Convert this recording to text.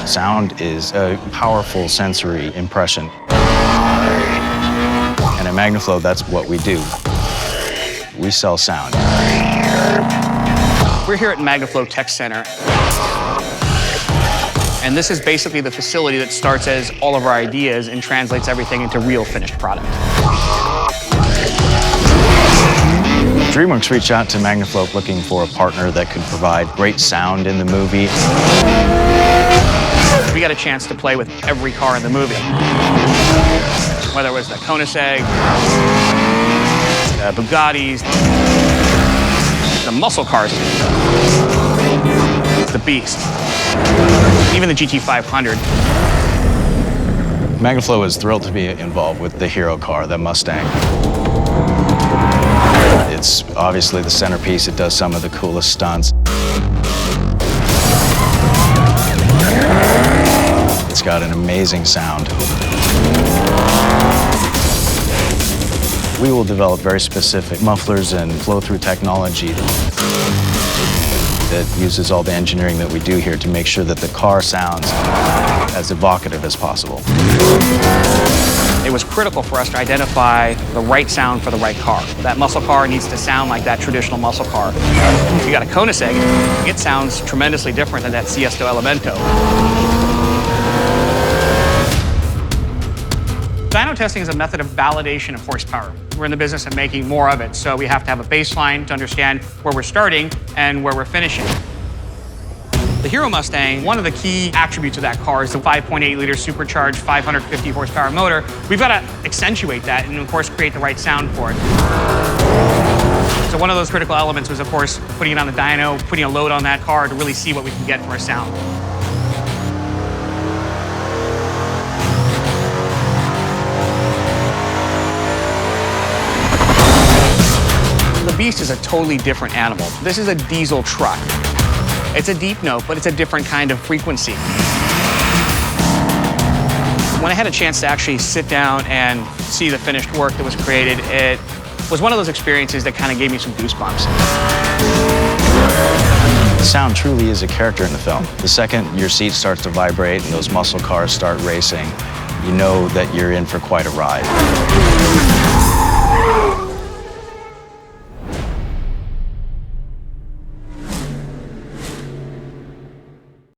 Sound is a powerful sensory impression. And at MagnaFlow, that's what we do. We sell sound. We're here at MagnaFlow Tech Center. And this is basically the facility that starts as all of our ideas and translates everything into real finished product. DreamWorks reached out to MagnaFlow looking for a partner that could provide great sound in the movie. We got a chance to play with every car in the movie. Whether it was the Koenigsegg, the Bugattis, the muscle cars, the Beast, even the GT500. MagnaFlow is thrilled to be involved with the hero car, the Mustang. It's obviously the centerpiece. It does some of the coolest stunts. It's got an amazing sound. We will develop very specific mufflers and flow-through technology that uses all the engineering that we do here to make sure that the car sounds as evocative as possible. It was critical for us to identify the right sound for the right car. That muscle car needs to sound like that traditional muscle car. If you got a Koenigsegg, it sounds tremendously different than that Siesto Elemento. Dyno testing is a method of validation of horsepower. We're in the business of making more of it, so we have to have a baseline to understand where we're starting and where we're finishing. The Hero Mustang, one of the key attributes of that car is the 5.8-liter supercharged 550 horsepower motor. We've got to accentuate that and, of course, create the right sound for it. So one of those critical elements was, of course, putting it on the dyno, putting a load on that car to really see what we can get for a sound. The Beast is a totally different animal. This is a diesel truck. It's a deep note, but it's a different kind of frequency. When I had a chance to actually sit down and see the finished work that was created, it was one of those experiences that kind of gave me some goosebumps. The sound truly is a character in the film. The second your seat starts to vibrate and those muscle cars start racing, you know that you're in for quite a ride.